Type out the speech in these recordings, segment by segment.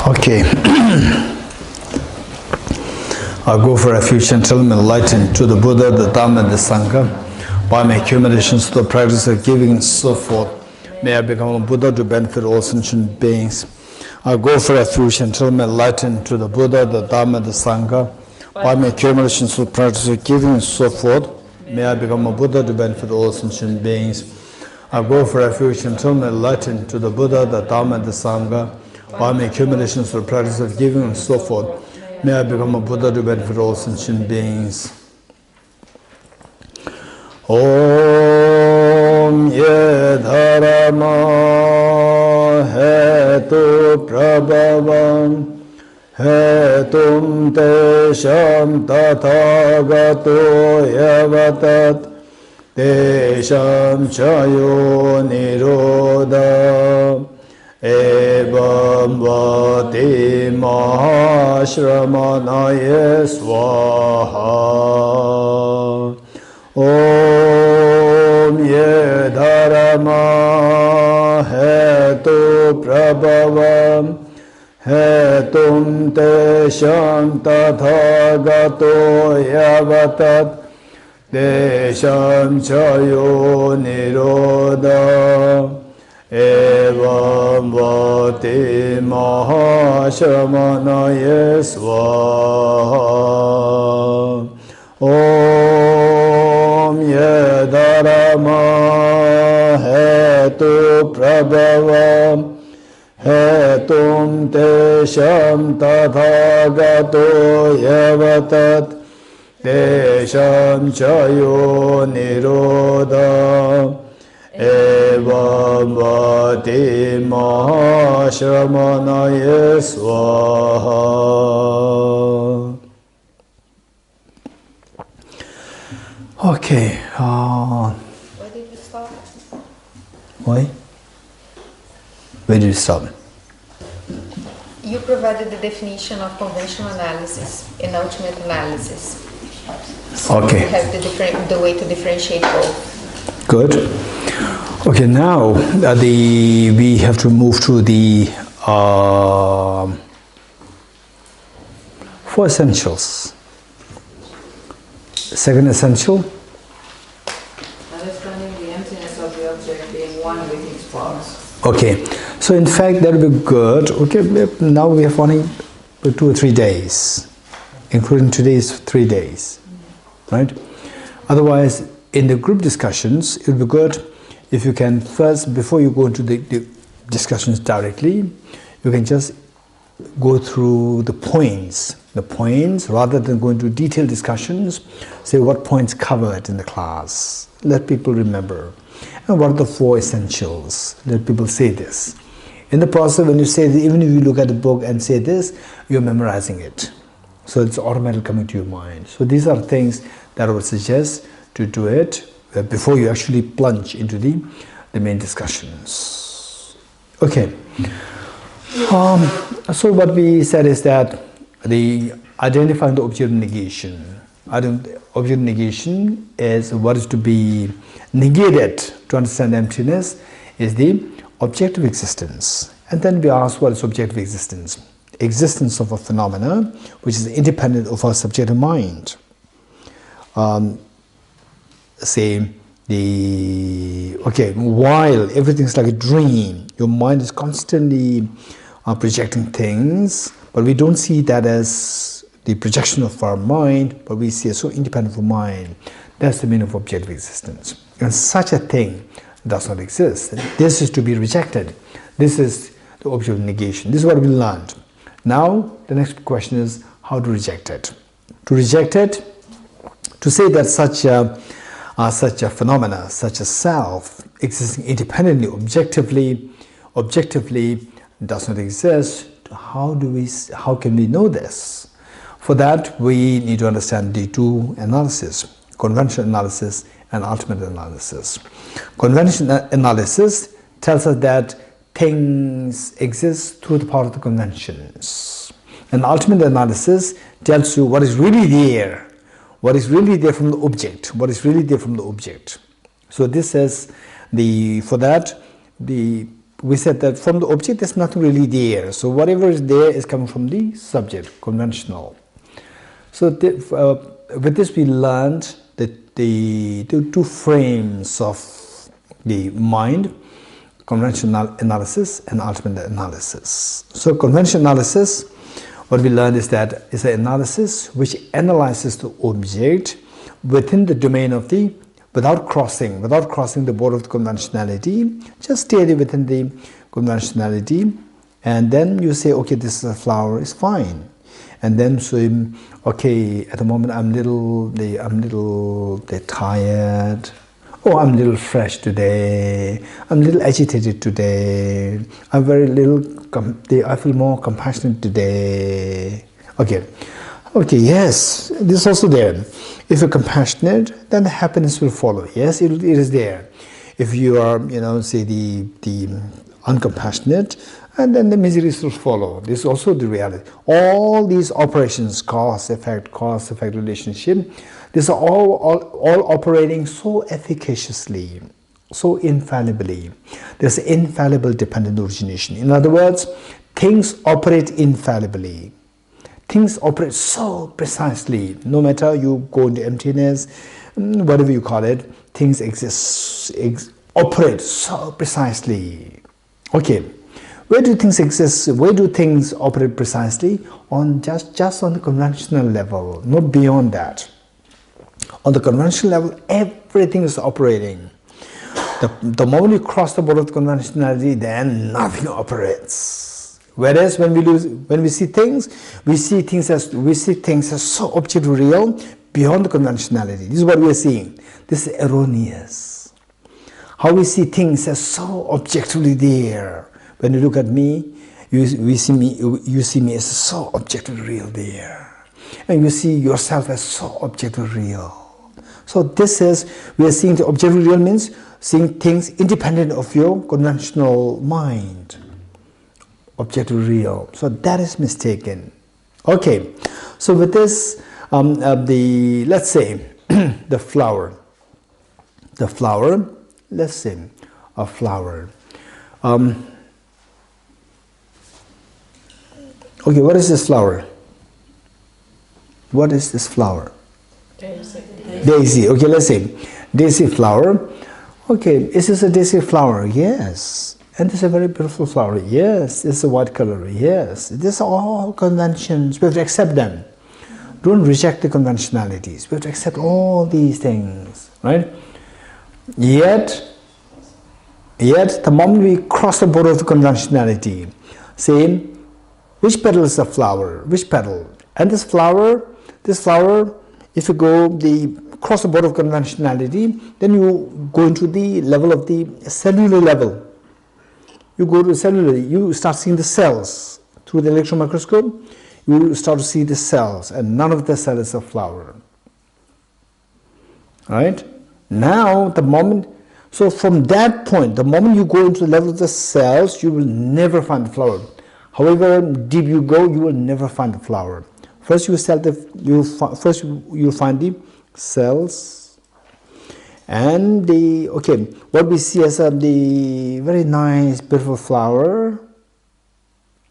Okay. I go for refuge until I'm enlightened to the Buddha, the Dhamma, and the Sangha. By my accumulations to the practice of giving and so forth, may I become a Buddha to benefit all sentient beings. I go for refuge until I'm enlightened to the Buddha, the Dhamma, and the Sangha. By my accumulations to the practice of giving and so forth, may I become a Buddha to benefit all sentient beings. I go for refuge until I'm enlightened to the Buddha, the Dhamma, and the Sangha. By my accumulations to the practice of giving and so forth, may I become a Buddha to benefit all sentient beings. Om ye dharma hetu prabhavam hetum tesham tathagato yavatat tesham chayo nirodha evam vati mahashramanaya swaha. Om ye dharma hetu prabhavam hetum tesham tathagato yavatat tesham chayo nirodha evam vati mahashramanaya swaha. Om ye dharma hetu prabhavam hetum tesham tathagato yavatat tesham chayo nirodha evam vati mahashramanaya swaha. Okay. Where did you stop? Why? Where did you stop? You provided the definition of conventional analysis and ultimate analysis. So Okay. you have the way to differentiate both. Good. Okay, now we have to move to the 4 essentials. Second essential. Understanding the emptiness of the object being one with its parts. Okay, so in fact that will be good. Okay, now we have only 2 or 3 days, including today's 3 days, right? Otherwise, in the group discussions, it would be good if you can first, before you go into the discussions directly, you can just go through the points rather than go into detailed discussions. Say what points covered in the class. Let people remember. And what are the 4 essentials? Let people say this. In the process, when you say this, even if you look at the book and say this, you're memorizing it. So it's automatically coming to your mind. So these are things that I would suggest to do it before you actually plunge into the main discussions. Okay. So what we said is that the identifying the object of negation. Object of negation is what is to be negated to understand emptiness is the objective existence. And then we ask what is objective existence? Existence of a phenomena which is independent of our subjective mind. While everything is like a dream, your mind is constantly projecting things, but we don't see that as the projection of our mind, but we see it so independent of mind. That's the meaning of objective existence. And such a thing does not exist. This is to be rejected. This is the object of negation. This is what we learned. Now, the next question is how to reject it. To reject it, to say that such a phenomena, such a self, existing independently, objectively does not exist. How can we know this? For that, we need to understand the 2 analysis, conventional analysis and ultimate analysis. Conventional analysis tells us that things exist through the power of the conventions. And ultimate analysis tells you what is really there from the object, So this is for that, we said that from the object there's nothing really there. So whatever is there is coming from the subject, conventional. So with this we learned that the two frames of the mind, conventional analysis and ultimate analysis. So conventional analysis, what we learned is that it's an analysis which analyzes the object within the domain of the, without crossing the border of conventionality, just stay within the conventionality, and then you say, okay, this is a flower, is fine. And then so, okay, at the moment I'm little tired. Oh, I'm a little fresh today. I'm a little agitated today. I'm very little. I feel more compassionate today. Okay, yes, this is also there. If you're compassionate, then the happiness will follow. Yes, it is there. If you are, say the uncompassionate, and then the miseries will follow. This is also the reality. All these operations, cause effect relationship, these are all operating so efficaciously, so infallibly. There's infallible dependent origination. In other words, things operate infallibly. Things operate so precisely. No matter you go into emptiness, whatever you call it, things operate so precisely. Okay. Where do things exist? Where do things operate precisely? On just on the conventional level, not beyond that. On the conventional level, everything is operating. The moment you cross the border of conventionality, then nothing operates. Whereas when we see things as so objectively real beyond the conventionality. This is what we are seeing. This is erroneous. How we see things as so objectively there. When you look at me, you see me as so objectively real there. And you see yourself as so objectively real. So we are seeing the objectively real means seeing things independent of your conventional mind. Objectively real. So that is mistaken. Okay. So with this, let's say, the flower. Let's say, a flower. Okay, what is this flower? What is this flower? Daisy. Okay, let's say daisy flower. Okay, is this a daisy flower? Yes. And this is a very beautiful flower. Yes. It's a white color. Yes. These are all conventions. We have to accept them. Don't reject the conventionalities. We have to accept all these things, right? Yet the moment we cross the border of the conventionality, say, which petal is the flower? Which petal? And this flower, if you cross the border of conventionality, then you go into the level of the cellular level. You go to cellular, you start seeing the cells. Through the electron microscope, you start to see the cells, and none of the cells is a flower. Right? Now, so from that point, the moment you go into the level of the cells, you will never find the flower. However deep you go, you will never find the flower. First, you'll find the cells, and what we see as the very nice, beautiful flower.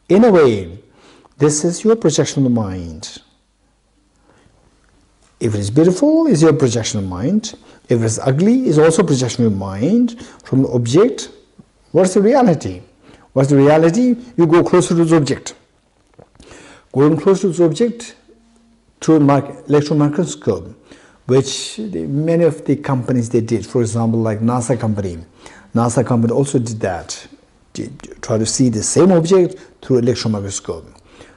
In a way, this is your projection of the mind. If it is beautiful, it's your projection of mind. If it is ugly, it's also projection of mind from the object. What's the reality? What's the reality? You go closer to the object. Going close to the object through an electron microscope, which many of the companies they did. For example, like NASA company. NASA company also did that. Try to see the same object through electron microscope.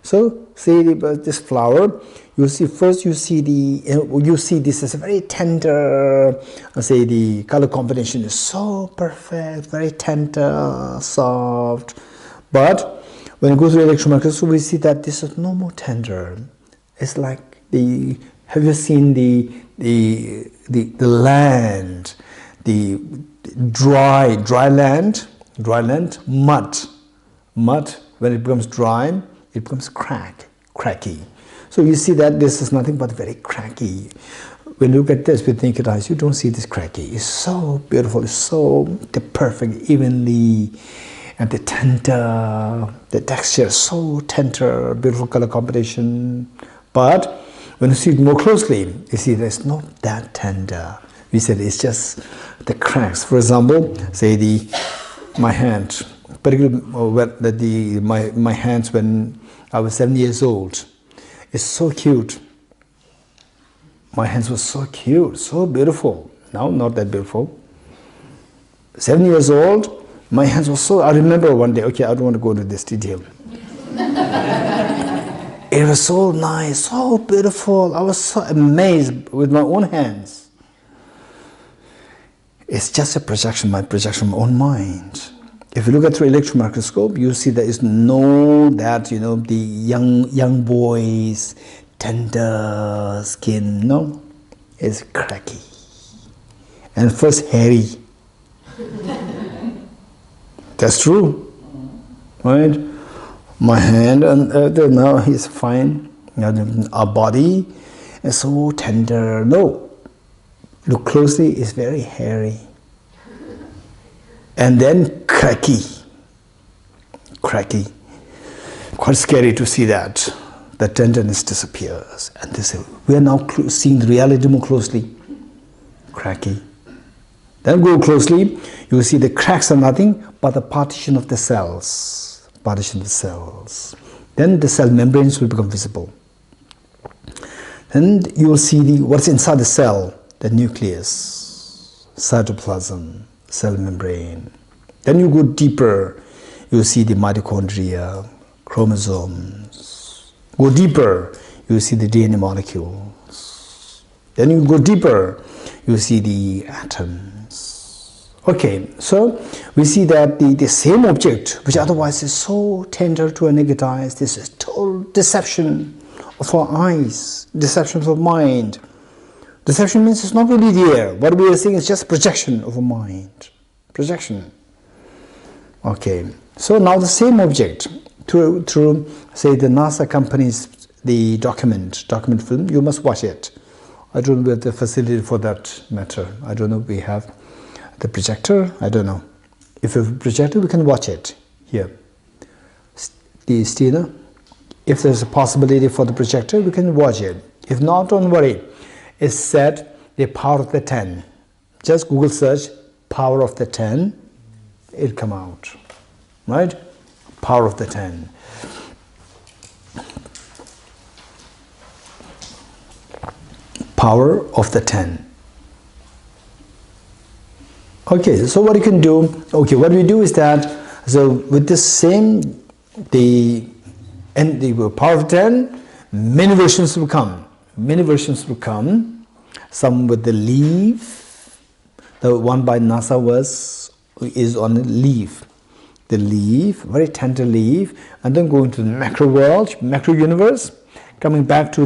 So, say this flower, you see this as a very tender, say the color combination is so perfect, very tender, soft. But when you go to the electron microscope, we see that this is no more tender. It's like have you seen the land, the dry land, mud, when it becomes dry, it becomes cracky. So you see that this is nothing but very cracky. when you look at this with naked eyes, you don't see this cracky. It's so beautiful, it's so the perfect, evenly, and the tender, the texture is so tender, beautiful color combination. But when you see it more closely, you see that it's not that tender. We said it's just the cracks. For example, say my hand, particularly my hands when I was 7 years old. It's so cute. My hands were so cute, so beautiful. Now not that beautiful. 7 years old, my hands were so. I remember one day. Okay, I don't want to go into this detail. It was so nice, so beautiful. I was so amazed with my own hands. It's just a projection, my own mind. If you look at through electron microscope, you see there is no that, you know, the young boys, tender skin. No, it's cracky. And first hairy. That's true, right? My hand and now he's fine. Our body is so tender. No. Look closely, it's very hairy. And then cracky. Cracky. Quite scary to see that. The tenderness disappears. And we are now seeing the reality more closely. Cracky. Then go closely, you will see the cracks are nothing but the partition of the cells. Partition of the cells. Then the cell membranes will become visible. And you will see what's inside the cell. The nucleus, cytoplasm, cell membrane. Then you go deeper, you see the mitochondria, chromosomes. Go deeper, you see the DNA molecules. Then you go deeper, you see the atoms. Okay, so we see that the same object, which otherwise is so tender to our naked eyes, this is total deception of our eyes, deception of our mind. Deception means it's not really there. What we are seeing is just projection of a mind. Projection. Okay. So now the same object, through say the NASA company's the document film, you must watch it. I don't know if we have the facility for that matter. I don't know if we have the projector. I don't know. If we have a projector, we can watch it here. The Stina, if there's a possibility for the projector, we can watch it. If not, don't worry. It's said the power of the 10. Just Google search power of the 10, it'll come out, right? Power of the 10. Power of the 10. Okay, so what you can do, okay, what we do is that, so with this same, the power of 10, many versions will come. Many versions will come. Some with the leaf. The one by NASA is on a leaf. The leaf, very tender leaf, and then going to the macro world, macro universe, coming back to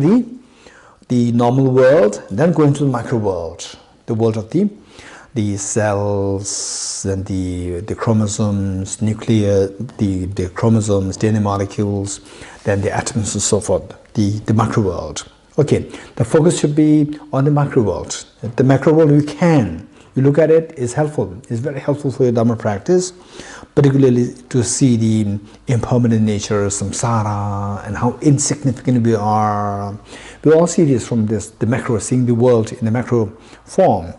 the normal world, then going to the micro world, the world of the cells and the chromosomes, nuclear, the chromosomes, DNA molecules, then the atoms and so forth, the macro world. Okay, the focus should be on the macro world. The macro world you look at it, is helpful. It's very helpful for your Dharma practice, particularly to see the impermanent nature of samsara and how insignificant we are. We all see this from the macro, seeing the world in the macro form,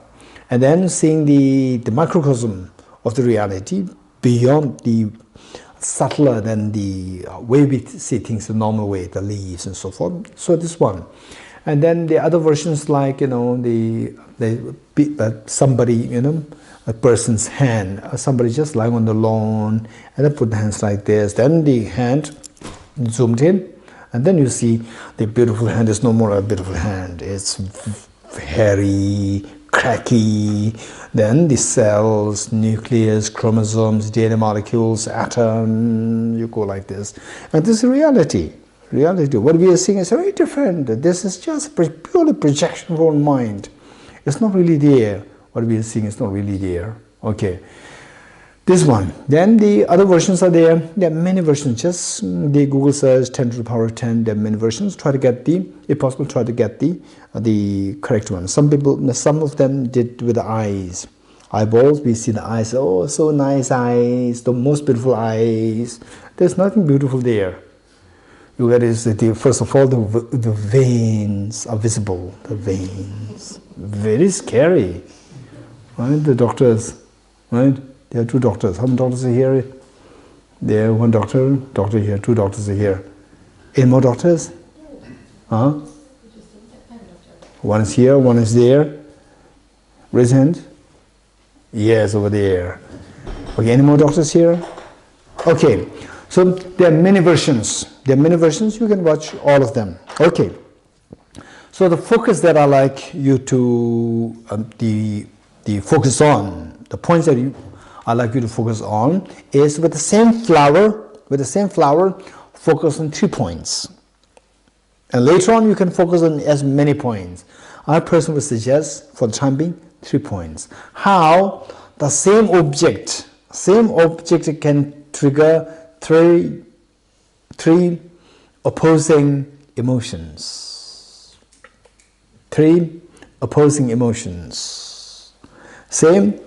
and then seeing the microcosm of the reality beyond the subtler than the way we see things the normal way, the leaves and so forth. So this one. And then the other versions, like, you know, somebody, you know, a person's hand, somebody just lying on the lawn, and they put the hands like this, then the hand zoomed in, and then you see the beautiful hand is no more a beautiful hand, it's hairy, cracky, then the cells, nucleus, chromosomes, DNA molecules, atom, you go like this. And this is reality. Reality. What we are seeing is very different. This is just purely projection of our mind. It's not really there. What we are seeing is not really there. Okay. This one. Then the other versions are there. There are many versions. Just the Google search 10 to the power of 10. There are many versions. Try to get the, if possible, try to get the correct one. Some of them did with the eyes. Eyeballs, we see the eyes. Oh, so nice eyes. The most beautiful eyes. There's nothing beautiful there. You get is the first of all the veins are visible. The veins, very scary. Right? The doctors, right? There are two doctors. How many doctors are here? There, one doctor here, two doctors are here. Any more doctors? Huh? One is here, one is there. Raise hand. Yes, over there. Okay, any more doctors here? Okay, so there are many versions. There are many versions. You can watch all of them. Okay. So the focus that I like you to the focus on, the points that I like you to focus on is with the same flower, focus on 3 points. And later on you can focus on as many points. I personally would suggest for the time being 3 points. How the same object can trigger three opposing emotions. 3 opposing emotions. Same.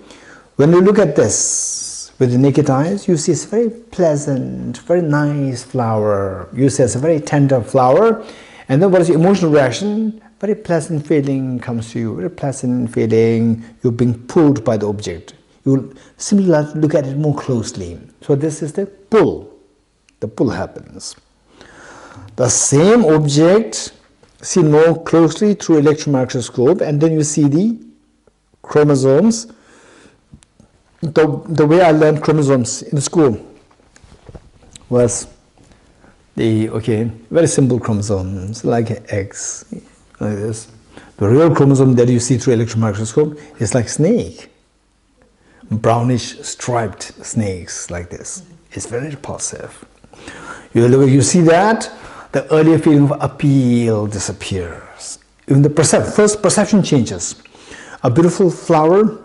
When you look at this with the naked eyes, you see it's very pleasant, very nice flower. You see it's a very tender flower. And then what is the emotional reaction? Very pleasant feeling comes to you. Very pleasant feeling. You're being pulled by the object. You simply have to look at it more closely. So this is the pull. The pull happens. The same object seen more closely through electron microscope, and then you see the chromosomes. The way I learned chromosomes in school was very simple chromosomes like X, like this. The real chromosome that you see through electron microscope is like snake, brownish striped snakes like this. It's very repulsive. You see that, the earlier feeling of appeal disappears. Even the first perception changes. A beautiful flower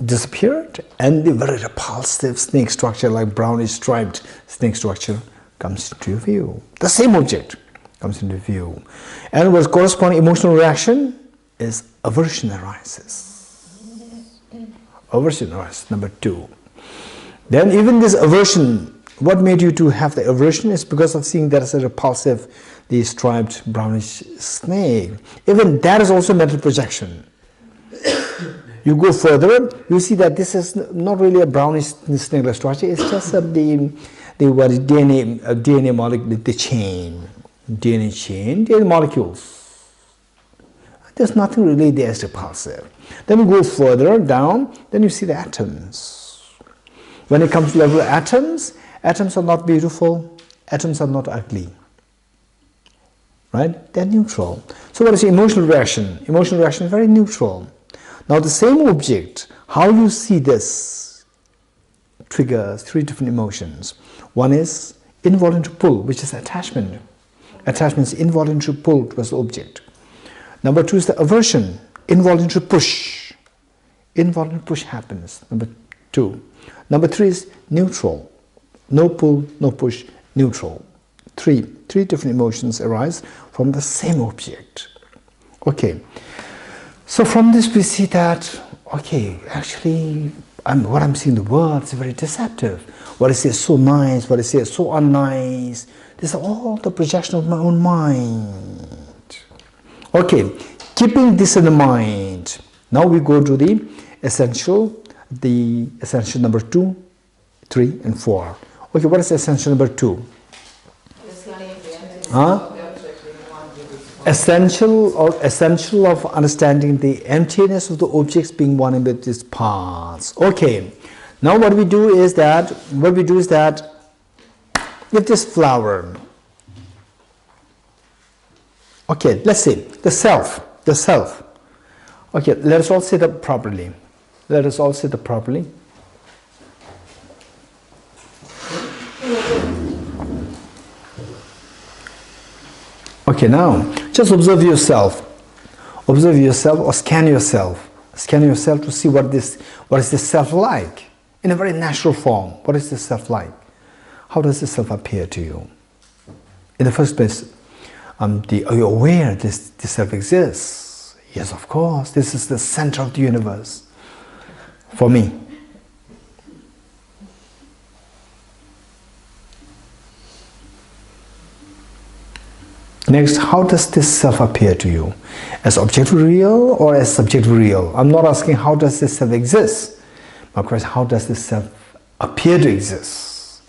disappeared, and the very repulsive snake structure, like brownish striped snake structure, comes into view. The same object comes into view. And what corresponding emotional reaction is aversion arises. Aversion arises, number 2. Then even this aversion, what made you to have the aversion is because of seeing that as a repulsive, the striped brownish snake. Even that is also mental projection. You go further, you see that this is not really a brownish snake-like structure. It's just the DNA molecule, the chain, DNA molecules. There's nothing really there as repulsive. Then you go further down, then you see the atoms. When it comes to level of atoms, atoms are not beautiful, atoms are not ugly. Right? They're neutral. So what is the emotional reaction? Emotional reaction is very neutral. Now the same object, how you see this triggers 3 different emotions. One is involuntary pull, which is attachment. Attachment is involuntary pull towards the object. Number 2 is the aversion, involuntary push. Involuntary push happens, number 2. Number 3 is neutral. No pull, no push, neutral. 3 different emotions arise from the same object. Okay. So from this we see that, okay, actually, what I'm seeing in the world is very deceptive. What I see is so nice, what I see is so unnice. These are all the projection of my own mind. Okay, keeping this in the mind, now we go to the essential number 2, 3, and 4. Okay, what is essential number 2? Huh? Essential of understanding the emptiness of the objects being one with its parts. Okay, now what we do is that if this flower, okay, let's see the self. Okay, let us all sit up properly. Okay, now just observe yourself or scan yourself Scan yourself to see what is this self like in a very natural form. What is this self like? How does this self appear to you? In the first place, are you aware this self exists? Yes, of course. This is the center of the universe for me. Next, how does this self appear to you? As objective real or as subjective real? I'm not asking how does this self exist. My question is how does this self appear to exist?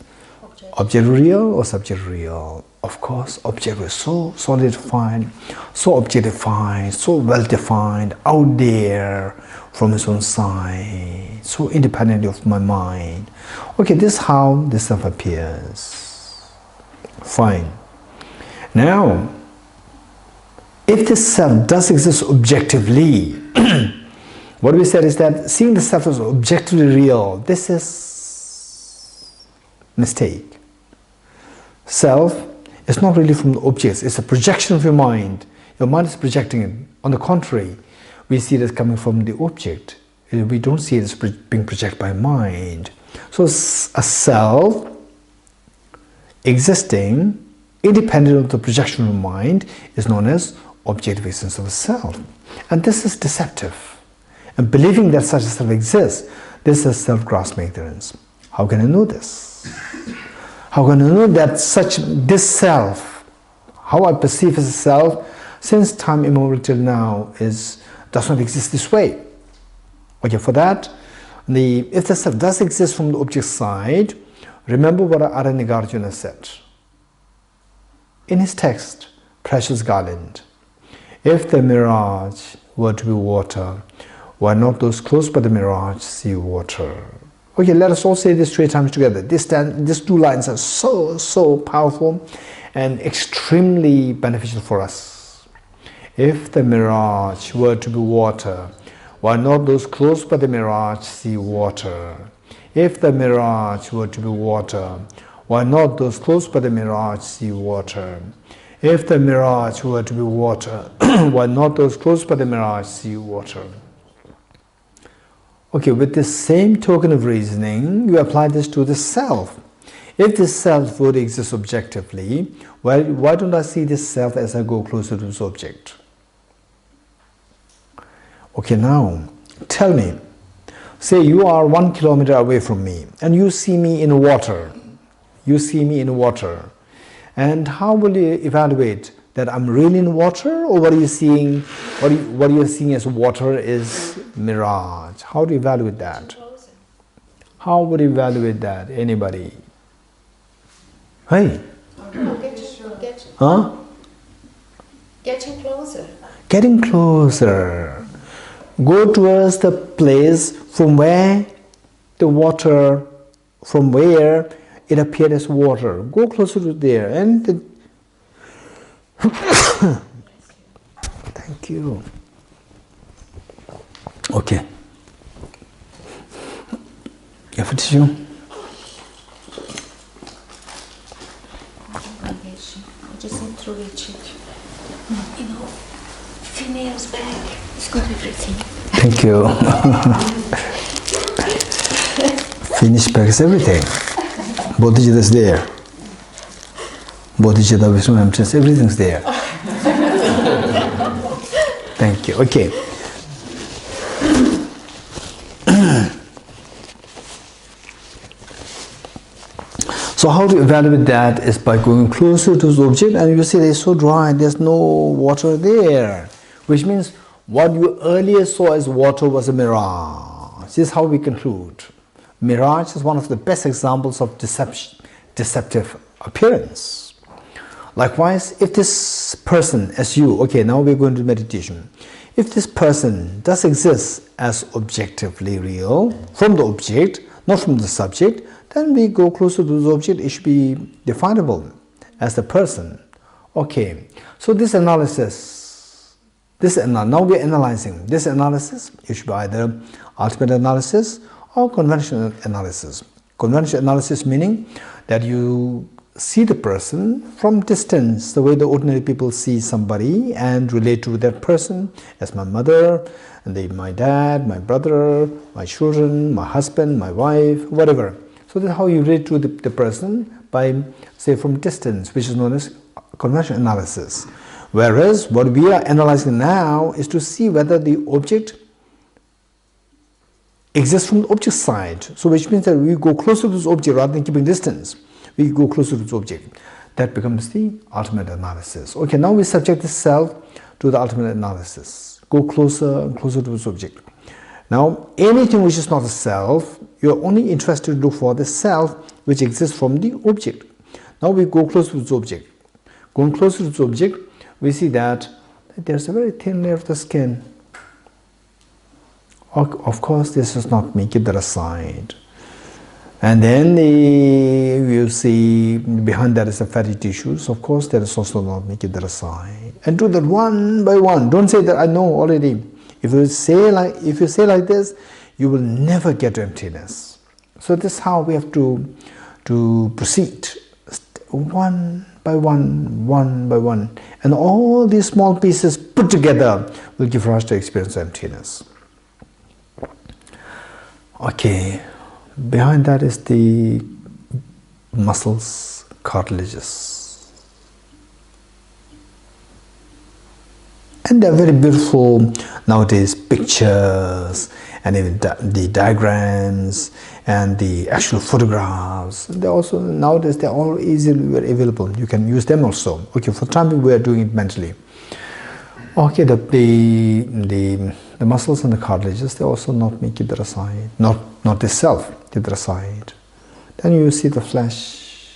Objective real or subjective real? Of course, objective is so solid-defined, so objectified, so well-defined, out there from its own side, so independent of my mind. Okay, this is how this self appears. Fine. Now, if this self does exist objectively, what we said is that seeing the self as objectively real, this is mistake. Self is not really from the objects, it's a projection of your mind. Your mind is projecting it. On the contrary, we see it as coming from the object. We don't see it as being projected by mind. So a self existing independent of the projection of mind is known as objective existence of a self. And this is deceptive. And believing that such a self exists, this is self-grasping ignorance. How can I know this? How can I know that this self, how I perceive as a self, since time immemorial till now, does not exist this way? Okay, for that, if the self does exist from the object side, remember what Aranagarjuna said in his text, Precious Garland. If the mirage were to be water, why not those close by the mirage see water? Okay, let us all say this 3 times together. These 2 lines are so powerful and extremely beneficial for us. If the mirage were to be water, why not those close by the mirage see water? If the mirage were to be water, why not those close by the mirage see water? If the mirage were to be water, why not those close by the mirage see water? Okay, with this same token of reasoning, you apply this to the self. If this self would exist objectively, why don't I see this self as I go closer to this object? Okay, now, tell me, say you are 1 kilometer away from me and you see me in water. You see me in water. And how will you evaluate that I'm really in water, or what are you seeing? What you're seeing as water is mirage. How do you evaluate that? How would you evaluate that? Anybody? Hey? Huh? Getting closer. Getting closer. Go towards the place from where the water, from where it appeared as water. Go closer to there and thank you. Okay. You have a tissue? I just need to reach it. You know, female's back. It's got everything. Thank you. Finish back is everything. Bodhicitta is there. Bodhicitta, Vishnu, Empress, everything's there. Thank you. Okay. So how to evaluate that is by going closer to the object, and you see it's so dry, there's no water there, which means what you earlier saw as water was a mirage. This is how we conclude. Mirage is one of the best examples of deceptive appearance. Likewise, if this person as you, okay, now we're going to meditation. If this person does exist as objectively real from the object, not from the subject, then we go closer to the object, it should be definable as the person. Okay, so this analysis, now we're analyzing. This analysis, it should be either ultimate analysis or conventional analysis. Conventional analysis meaning that you see the person from distance, the way the ordinary people see somebody and relate to that person as my mother, and my dad, my brother, my children, my husband, my wife, whatever. So that's how you relate to the person by, say, from distance, which is known as conventional analysis. Whereas what we are analyzing now is to see whether the object exists from the object side. So which means that we go closer to this object rather than keeping distance. We go closer to this object. That becomes the ultimate analysis. Okay, now we subject the self to the ultimate analysis. Go closer and closer to this object. Now, anything which is not a self, you're only interested to look for the self which exists from the object. Now we go closer to this object. Going closer to this object, we see that there's a very thin layer of the skin. Of course, this is not me, keep that aside. And then you see behind that is the fatty tissues. Of course, that is also not me, keep that aside. And do that one by one. Don't say that I know already. If you say like this, you will never get to emptiness. So this is how we have to proceed, one by one, and all these small pieces put together will give rise to experience of emptiness. Okay, behind that is the muscles, cartilages. And they're very beautiful nowadays, pictures and even the diagrams and the actual photographs. They're also, nowadays, they're all easily available. You can use them also. Okay, for the time being, we are doing it mentally. Okay, the muscles and the cartilages, they also not me, keep that aside. Not the self, keep that aside. Then you see the flesh,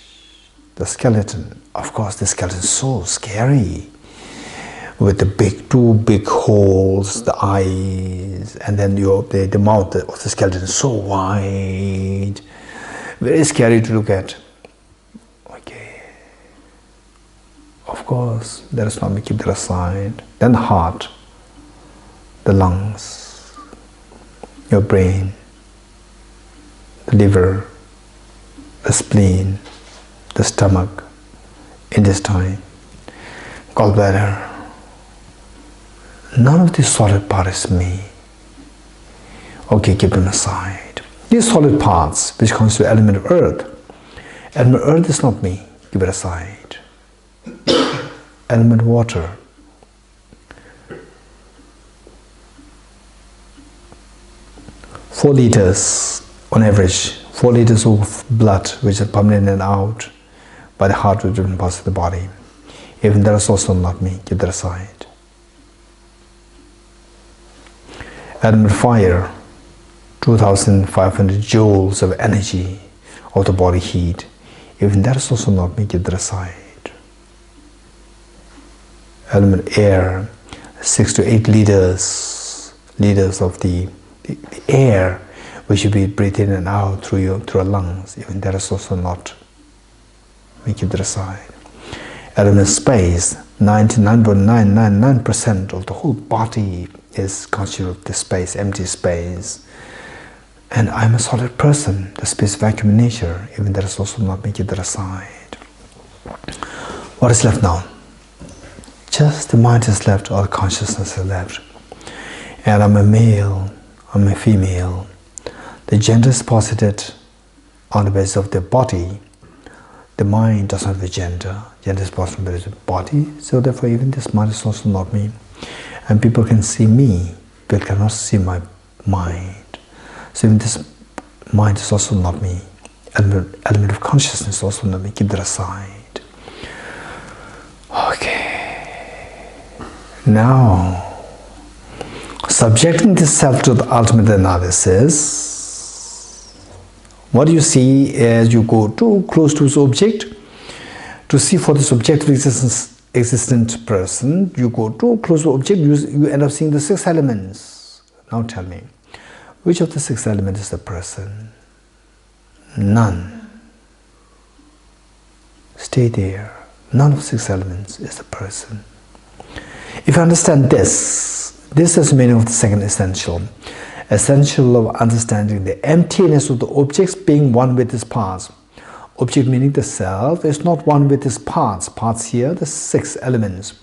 the skeleton. Of course, the skeleton is so scary. With the two big holes, the eyes, and then the mouth of the skeleton is so wide. Very scary to look at. Okay. Of course, there is not me, keep that aside. Then the heart, the lungs, your brain, the liver, the spleen, the stomach, intestine, gallbladder. None of these solid parts is me. Okay, keep them aside. These solid parts, which constitute the element of earth. Element of earth is not me, keep it aside. Element water. Four liters on average, 4 liters of blood which is pumped in and out by the heart with different parts of the body. Even that is also not me, keep that aside. Element fire, 2,500 joules of energy of the body heat. Even that is also not me, keep that aside. Element air, 6 to 8 liters of the air which should be breathed in and out through your lungs. Even that is also not me, keep that aside. Element space, 99.999% of the whole body is constituted of this space, empty space. And I'm a solid person, the space vacuum in nature. Even that is also not me, keep that aside. What is left now? Just the mind is left, or consciousness is left. And I'm a male, I'm a female. The gender is posited on the basis of the body. The mind does not have a gender. Gender is posited on the basis of the body. So therefore, even this mind is also not me. And people can see me, but cannot see my mind. So even this mind is also not me. Element of consciousness is also not me. Keep that aside. Okay. Now, subjecting the self to the ultimate analysis, what do you see as you go too close to this object? To see for this objective existent person, you go too close to the object, you end up seeing the 6 elements. Now tell me, which of the 6 elements is the person? None. Stay there. None of 6 elements is the person. If you understand this is the meaning of the second essential. Essential of understanding the emptiness of the objects being one with its parts. Object meaning the self is not one with its parts. Parts here, the 6 elements.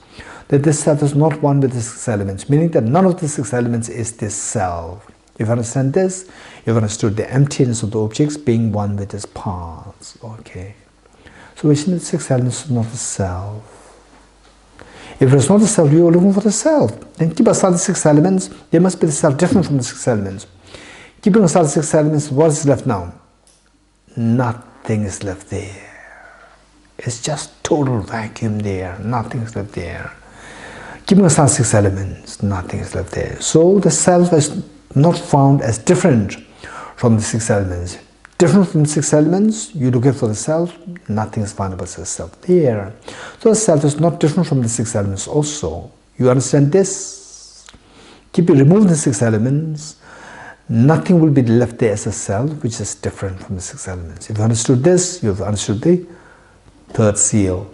That this self is not one with the 6 elements, meaning that none of the 6 elements is this self. If you understand this, you've understood the emptiness of the objects being one with its parts. Okay. So which means the 6 elements is not the self. If it is not the self, you are looking for the self. Then keep aside the 6 elements, there must be the self different from the 6 elements. Keeping aside the 6 elements, what is left now? Nothing is left there. It's just total vacuum there. Nothing is left there. Keeping aside 6 elements, nothing is left there. So the self is not found as different from the 6 elements. Different from 6 elements, you look for the self, nothing is findable as the self there. So the self is not different from the 6 elements also. You understand this? Keep removing the 6 elements, nothing will be left there as a self which is different from the 6 elements. If you understood this, you have understood the third seal.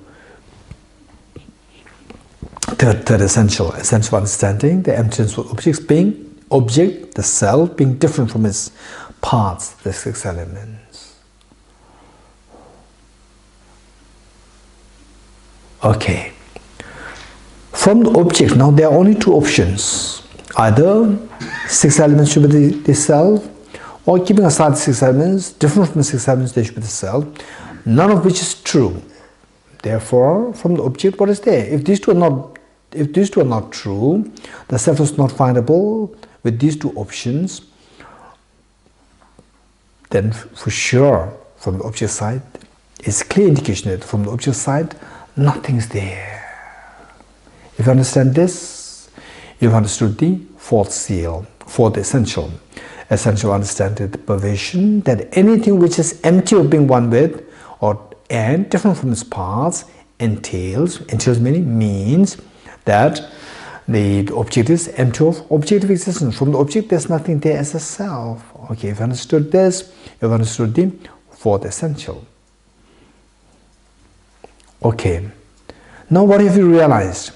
Third essential understanding, the emptiness of objects being object, the self being different from its parts, the 6 elements. Okay. From the object, now there are only 2 options. Either 6 elements should be the self, or keeping aside the 6 elements, different from the 6 elements, they should be the self, none of which is true. Therefore, from the object, what is there? If these two are not true, the self is not findable with these 2 options, then for sure, from the object side, it's clear indication that from the object side, nothing is there. If you understand this, you've understood the 4th seal, 4th essential. Essential understanding the pervasion, that anything which is empty of being one with, and different from its parts, entails means that the object is empty of objective existence. From the object, there's nothing there as a self. Okay, if you understood this, you've understood the 4th essential. Okay, now what have you realized?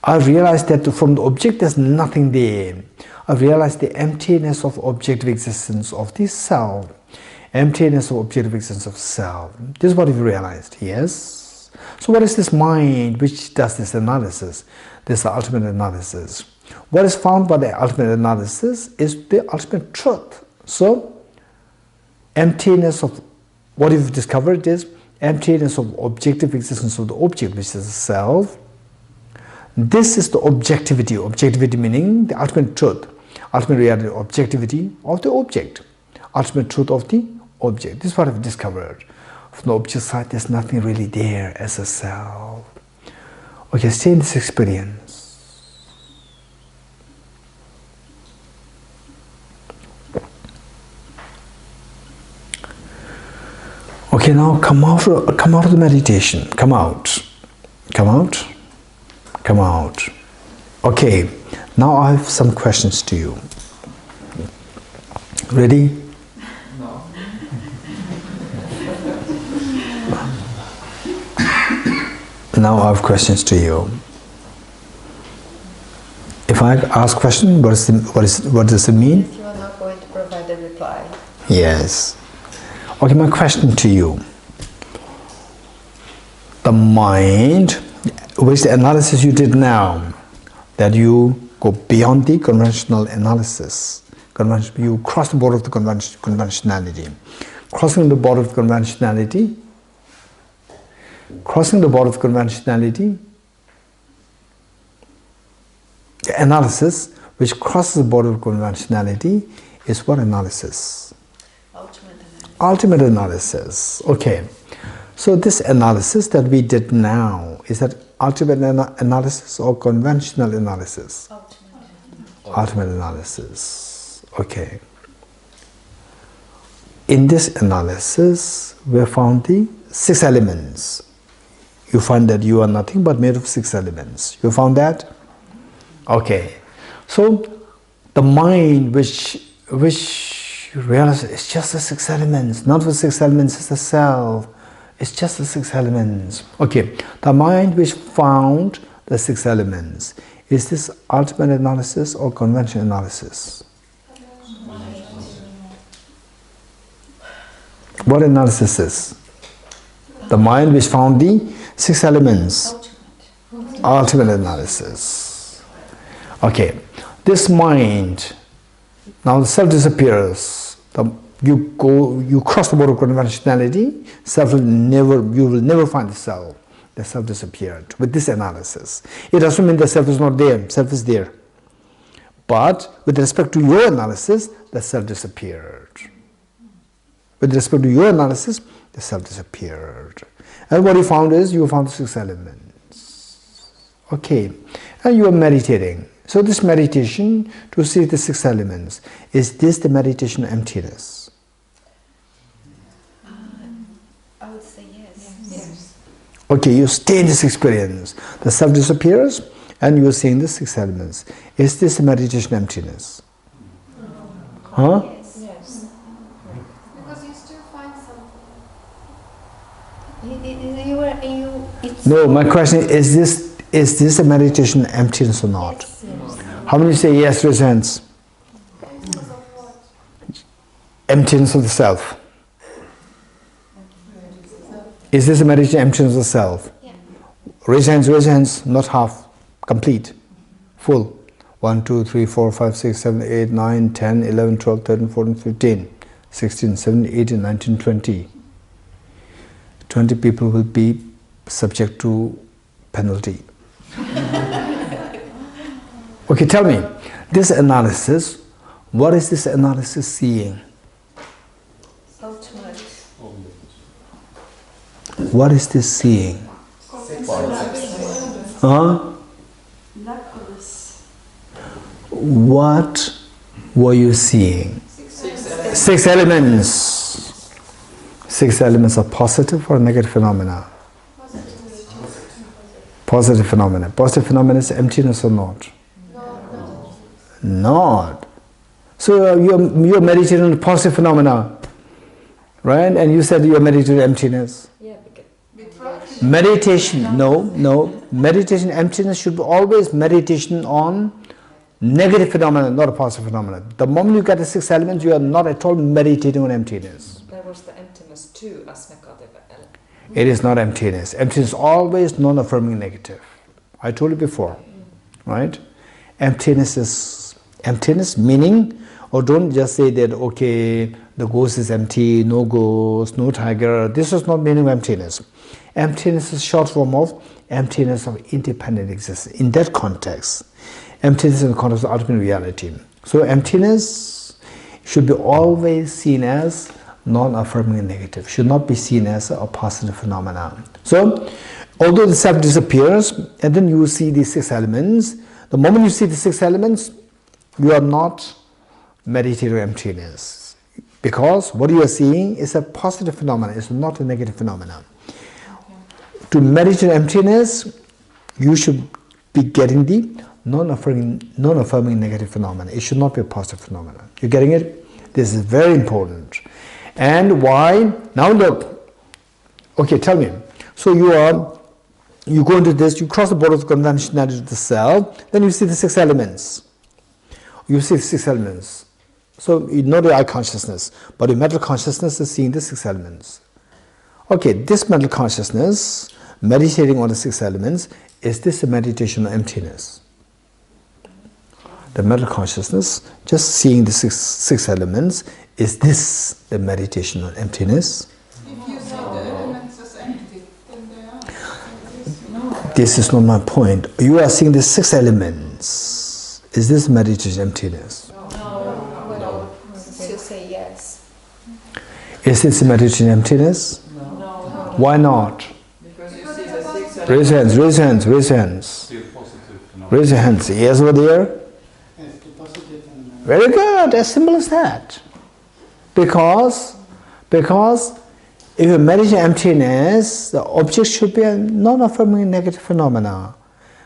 I've realized that from the object, there's nothing there. I've realized the emptiness of objective existence of the self. Emptiness of objective existence of self. This is what you've realized, yes? So what is this mind which does this analysis? This is the ultimate analysis. What is found by the ultimate analysis is the ultimate truth. So, emptiness of what you've discovered is emptiness of objective existence of the object, which is the self. This is the objectivity. Objectivity meaning the ultimate truth, ultimate reality, objectivity of the object, ultimate truth of the object. This is what I've discovered. From the object side, there's nothing really there as a self. Okay, stay in this experience. Okay, now come out of the meditation. Come out. Come out. Come out. Okay, now I have some questions to you. Ready? No. Now I have questions to you. If I ask a question, what does it mean? If you are not going to provide a reply. Yes. Okay, my question to you. The mind, which the analysis you did now, that you go beyond the conventional analysis. You cross the border of the conventionality. Crossing the border of conventionality, the analysis which crosses the border of conventionality is what analysis? Ultimate analysis. Okay. So this analysis that we did now, is that ultimate analysis or conventional analysis? Ultimate analysis. Okay. In this analysis, we have found the 6 elements. You find that you are nothing but made of 6 elements. You found that? Okay. So the mind which realizes it's just the 6 elements, not the 6 elements, it's the self. It's just the 6 elements. Okay. The mind which found the 6 elements, is this ultimate analysis or conventional analysis? What analysis is? The mind which found the 6 elements. Ultimate analysis. Okay, this mind, now the self disappears. You cross the border of conventionality, self will never, you will never find the self. The self disappeared with this analysis. It doesn't mean the self is not there, self is there. But with respect to your analysis, the self disappeared. With respect to your analysis, the self disappeared. And what you found is, you found the 6 elements. Okay, and you are meditating. So this meditation to see the 6 elements, is this the meditation of emptiness? I would say yes. Yes. Okay, you stay in this experience. The self disappears and you are seeing the 6 elements. Is this the meditation of emptiness? Huh? Yes. Yes. Because you still find something. No, my question is this a meditation of emptiness or not? Yes, yes. How many say yes, raise hands? Emptiness of what? Emptiness of the self. Is this a meditation of emptiness of the self? Yeah. Raise hands, not half, complete, full. 1, 2, 3, 4, 5, 6, 7, 8, 9, 10, 11, 12, 13, 14, 15, 16, 17, 18, 19, 20. 20 people will be subject to penalty. Okay, tell me, this analysis, what is this analysis seeing? Ultimate. What is this seeing? Huh? What were you seeing? 6 elements. 6 elements are positive or negative phenomena? Positive phenomena. Positive phenomena is emptiness or not? Not. So you're meditating on positive phenomena, right? And you said you're meditating on emptiness. Yeah, because Meditation, no. Meditation, emptiness should be always meditation on negative phenomena, not a positive phenomena. The moment you get the 6 elements, you are not at all meditating on emptiness. There was the emptiness too as negative element. It is not emptiness. Emptiness is always non-affirming negative. I told you before, right? Emptiness is emptiness, meaning, or don't just say that, okay, the ghost is empty, no ghost, no tiger. This is not meaning of emptiness. Emptiness is short form of emptiness of independent existence. In that context, emptiness in the context of ultimate reality. So emptiness should be always seen as non-affirming negative, should not be seen as a positive phenomenon. So, although the self disappears, and then you see these 6 elements, the moment you see the 6 elements, you are not meditating on emptiness. Because what you are seeing is a positive phenomenon, it's not a negative phenomenon. To meditate on emptiness, you should be getting the non-affirming negative phenomenon. It should not be a positive phenomenon. You're getting it? This is very important. And why? Now look. Okay, tell me. So you go into this, you cross the border of conventionality of the self, then you see the 6 elements. You see the 6 elements. So not your eye consciousness, but your mental consciousness is seeing the 6 elements. Okay, this mental consciousness, meditating on the 6 elements, is this a meditation on emptiness? The mental consciousness, just seeing the six elements, is this the meditation on emptiness? If you see the elements as empty, then they are. This is not my point. You are seeing the 6 elements. Is this meditation on emptiness? no. Still say yes. Is this meditation on emptiness? No. Why not? Because you see the 6 Raise hands, raise hands, raise hands. See a positive phenomenon. Raise your hands. Yes, over there. Yes, the positive and Very good. As simple as that. Because if you meditate emptiness, the object should be a non-affirming negative phenomena.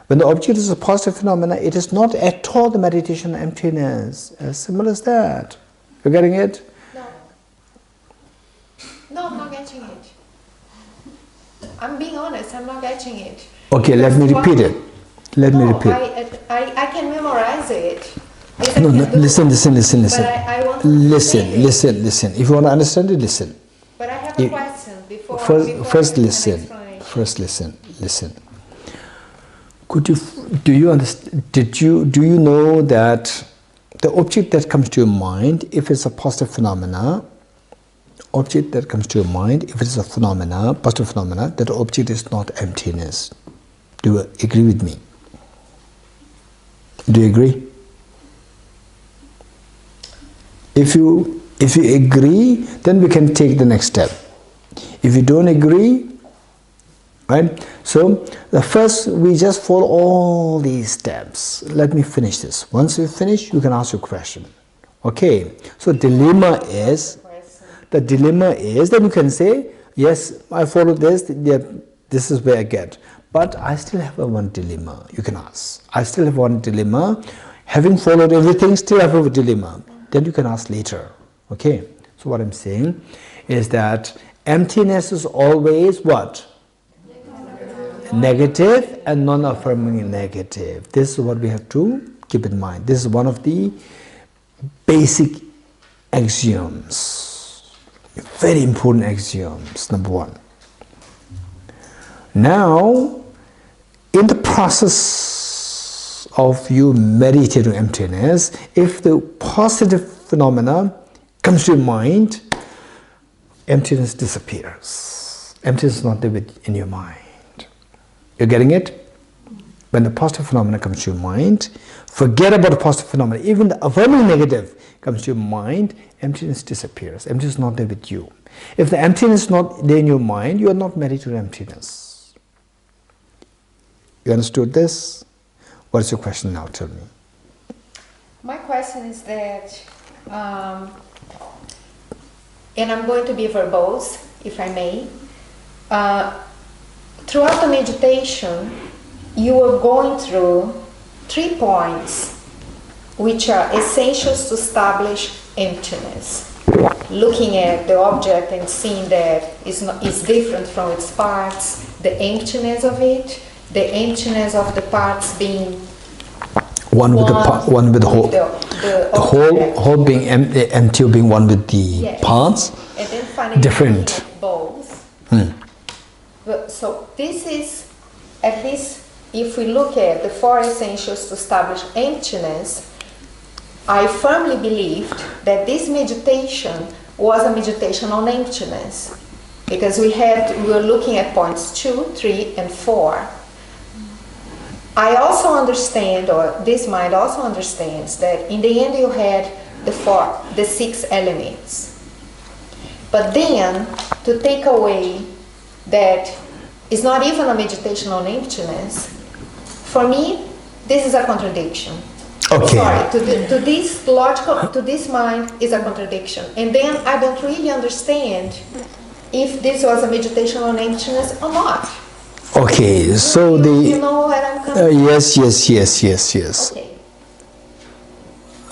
When the object is a positive phenomena, it is not at all the meditation on emptiness. As simple as that. You're getting it? No, I'm not getting it. I'm being honest, I'm not getting it. Okay, let me repeat it. Let me repeat. I can memorize it. Yes, No, I no, can do listen. it. But I want to read it. Listen. If you want to understand it, listen. But I have a question before first listen. First listen. Do you understand? Do you know that the object that comes to your mind, if it's a positive phenomena, object that comes to your mind, if it's a phenomena, positive phenomena, that object is not emptiness. Do you agree with me? Do you agree? If you agree, then we can take the next step. If you don't agree, right? So the first, we just follow all these steps. Let me finish this. Once we finish, you can ask your question. Okay. So the dilemma is, then you can say, yes, I follow this. Yeah, this is where I get. But I still have one dilemma. You can ask. I still have one dilemma. Having followed everything, still have a dilemma. Then you can ask later. Okay. So what I'm saying is that emptiness is always what? Negative and non-affirming negative. This is what we have to keep in mind. This is one of the basic axioms. Very important axioms, number one. Now, in the process of you meditating emptiness, if the positive phenomena comes to your mind, emptiness disappears. Emptiness is not there in your mind. You're getting it? When the positive phenomena comes to your mind, forget about the positive phenomena. Even the affirming negative comes to your mind, emptiness disappears. Emptiness is not there with you. If the emptiness is not there in your mind, you are not meditating emptiness. You understood this? What is your question now? Tell me. My question is that, and I'm going to be verbose, if I may. Throughout the meditation, you are going through 3 points which are essentials to establish emptiness. Looking at the object and seeing that it's different from its parts, the emptiness of it, the emptiness of the parts being one with the whole, the whole being empty, being one with the parts, and then finally different. Both. So this is, at least if we look at the 4 essentials to establish emptiness, I firmly believed that this meditation was a meditation on emptiness, because we were looking at points 2, 3, and 4. I also understand, or this mind also understands, that in the end you had the 6 elements. But then, to take away that it's not even a meditation on emptiness, for me, this is a contradiction. Okay. Sorry, to this logical, to this mind is a contradiction. And then I don't really understand if this was a meditation on emptiness or not. Okay, so you know where I'm coming from? Yes. Okay.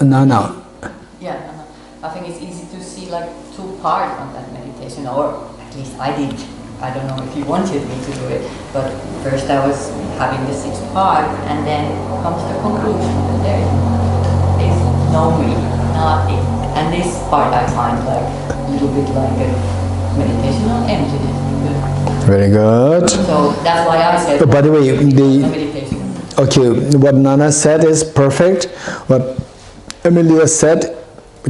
No. Yeah, I think it's easy to see like 2 parts on that meditation, or at least I did. I don't know if you wanted me to do it, but first I was having the 6th part, and then comes the conclusion that there is no me, nothing. And this part I find like a little bit like a meditation on emptiness. Very good. So that's why I said. By the way, meditation. Okay, what Nana said is perfect. What Amelia said,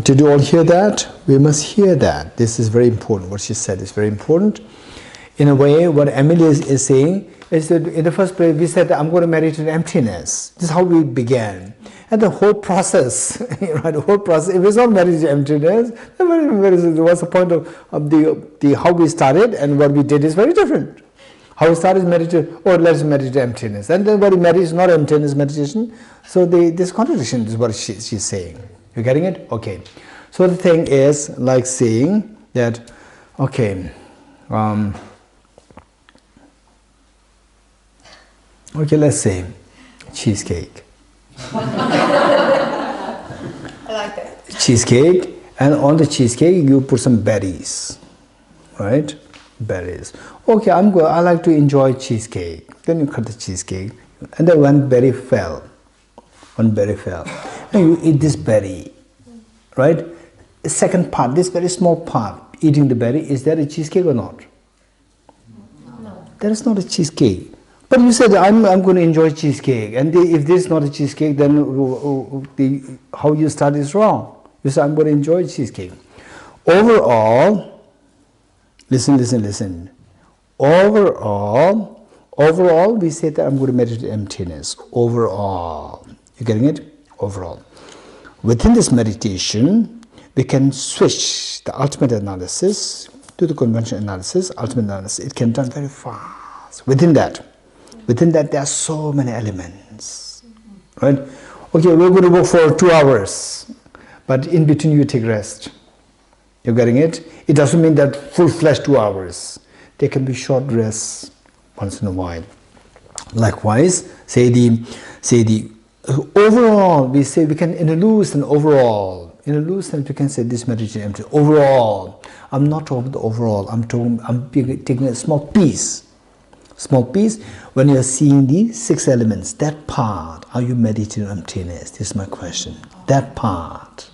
did you all hear that? We must hear that. This is very important. What she said is very important. In a way, what Amelia is saying is that in the first place, we said, I'm going to meditate how This is how we began. And the whole process, right, the whole process, if it's not meditating emptiness, then what's the point of the how we started and what we did is very different. How we started meditation, let's meditate emptiness. And then what we meditate is not emptiness meditation. So this contradiction is what she's saying. You getting it? Okay. So the thing is like saying that, okay, let's say cheesecake. I like that. Cheesecake, and on the cheesecake you put some berries, right? Berries. Okay, I like to enjoy cheesecake. Then you cut the cheesecake, and then one berry fell. And you eat this berry, right? The second part, this very small part, eating the berry, is that a cheesecake or not? That is not a cheesecake. But you said, I'm going to enjoy cheesecake. And if this is not a cheesecake, then how you start is wrong. You say, I'm going to enjoy cheesecake. Overall, listen. Overall, we say that I'm going to meditate emptiness. Overall. You getting it? Overall. Within this meditation, we can switch the ultimate analysis to the conventional analysis, ultimate analysis. It can be done very fast. Within that, there are so many elements. Right? Okay, we're going to work for 2 hours. But in between you take rest. You're getting it? It doesn't mean that full-fledged 2 hours. There can be short rests once in a while. Likewise, say the overall, we say we can in a loose and overall. In a loose sense, we can say this meditation empty. Overall, I'm not talking about the overall. I'm taking a small piece. Small piece. When you are seeing the 6 elements, that part, are you meditating on emptiness? This is my question. That part.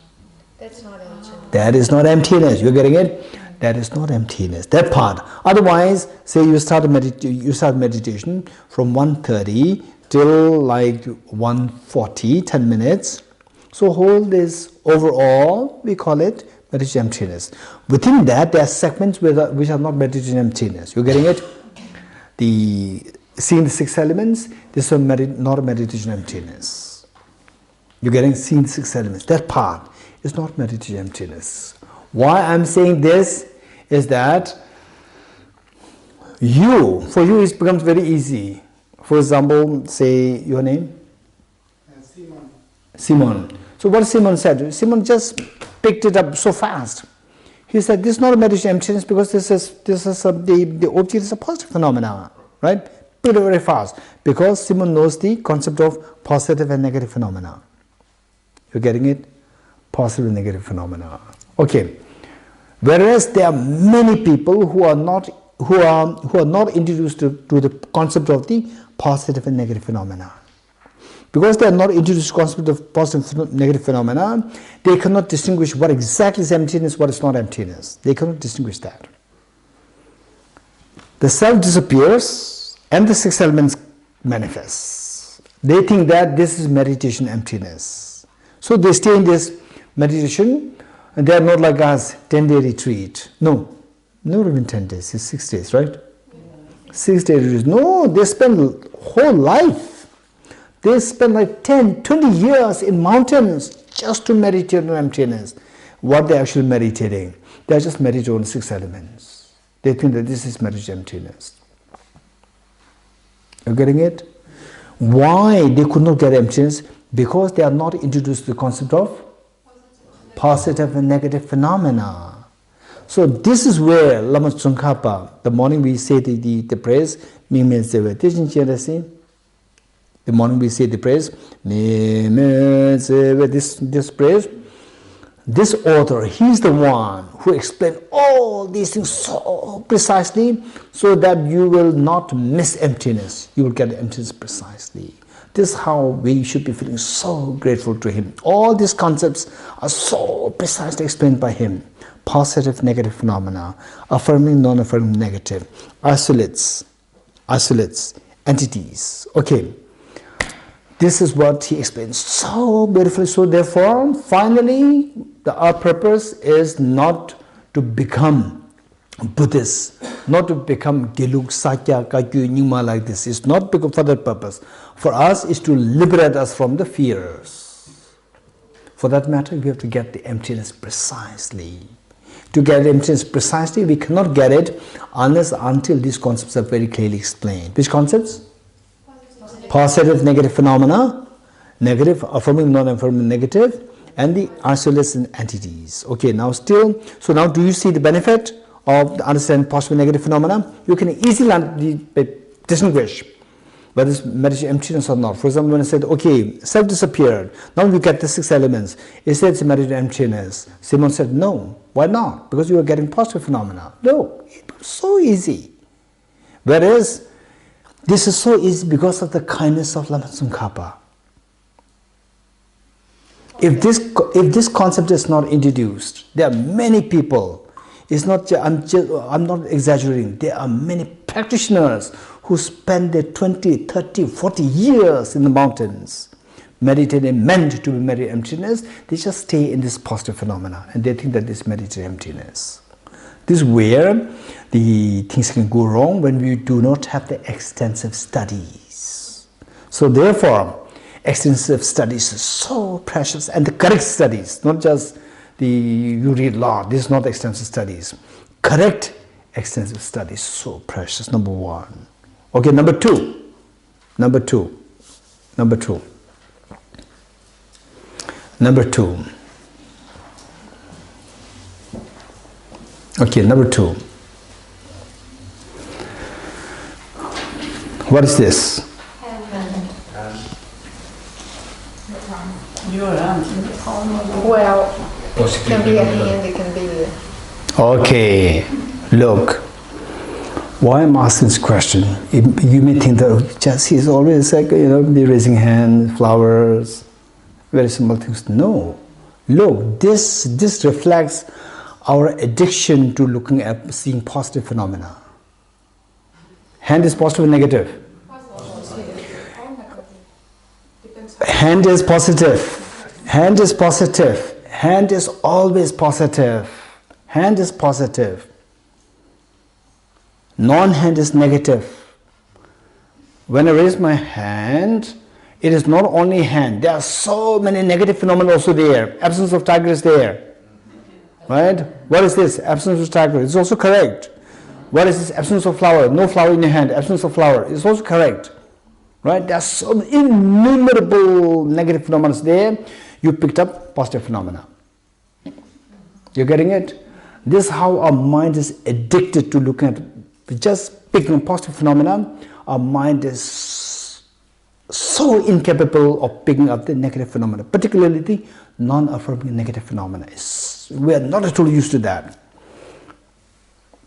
That's not emptiness. That is not emptiness. You're getting it? That is not emptiness. That part. Otherwise, say you start meditation from 1:30 till like 1:40, 10 minutes. So hold this overall, we call it meditation emptiness. Within that, there are segments which are not meditation emptiness. You're getting it? Seeing the 6 elements, this is not a meditation emptiness. You're getting seeing the 6 elements. That part is not meditation emptiness. Why I'm saying this is that for you it becomes very easy. For example, say your name? Simon. So what Simon said? Simon just picked it up so fast. He said, this is not a meditation emptiness because the object is a positive phenomena, right? Picked it very fast because Simon knows the concept of positive and negative phenomena. You're getting it? Positive and negative phenomena. Okay. Whereas there are many people who are not introduced to the concept of the positive and negative phenomena. Because they are not introduced to the concept of positive and negative phenomena, they cannot distinguish what exactly is emptiness, what is not emptiness. They cannot distinguish that. The self disappears and the 6 elements manifest. They think that this is meditation emptiness. So they stay in this meditation. And they are not like us, 10-day retreat. No, not even 10 days, it's 6 days, right? 6 days retreat. No, they spend whole life. They spend like 10, 20 years in mountains just to meditate on emptiness. What they're actually meditating? They're just meditating on 6 elements. They think that this is meditation emptiness. You're getting it? Why they could not get emptiness? Because they are not introduced to the concept of positive and negative phenomena. So this is where Lama Tsongkhapa, the morning we say the prayers, the morning we say the prayers, this prayers, this author, he's the one who explained all these things so precisely so that you will not miss emptiness. You will get emptiness precisely. This is how we should be feeling so grateful to him. All these concepts are so precisely explained by him. Positive, negative phenomena, affirming, non-affirming, negative, isolates, entities. Okay, this is what he explains so beautifully. So therefore, finally, our purpose is not to become Buddhists, not to become Gelug, Sakya, Kakyu, Nyingma like this. It's not for that purpose. For us, is to liberate us from the fears. For that matter, we have to get the emptiness precisely. To get emptiness precisely, we cannot get it until these concepts are very clearly explained. Which concepts? Positive, negative phenomena, negative, affirming, non-affirming, negative, and the isolation entities. Okay, now so now do you see the benefit of understanding positive and negative phenomena? You can easily distinguish whether it's meditation emptiness or not. For example, when I said, okay, self disappeared, now we get the 6 elements. It said it's meditation emptiness. Simon said, no. Why not? Because you are getting positive phenomena. No, it's so easy. Whereas, this is so easy because of the kindness of Lama Tsongkhapa. If this concept is not introduced, there are many people. It's not. I'm not exaggerating. There are many practitioners who spend their 20, 30, 40 years in the mountains meditating, meant to be meditative emptiness, they just stay in this positive phenomena and they think that this meditative emptiness. This is where the things can go wrong when we do not have the extensive studies. So therefore, extensive studies is so precious, and the correct studies, not just you read law, this is not extensive studies. Correct extensive studies, so precious, number one. Okay, number two. Okay, number two. What is this? Well, it can be a hand, it can be... Okay, look. Why I'm asking this question? You may think that just he's always like, be raising hands, flowers, very simple things. No. Look, this reflects our addiction to looking at seeing positive phenomena. Hand is positive or negative? Hand is positive. Hand is positive. Hand is always positive. Hand is positive. Non-hand is negative. When I raise my hand, it is not only hand. There are so many negative phenomena also there. Absence of tiger is there. Right? What is this? Absence of tiger. It's also correct. What is this? Absence of flower. No flower in your hand. Absence of flower. It's also correct. Right? There are so innumerable negative phenomena there. You picked up positive phenomena. You're getting it? This is how our mind is addicted to looking at just picking up positive phenomena. Our mind is so incapable of picking up the negative phenomena, particularly the non-affirming negative phenomena. We are not at all used to that.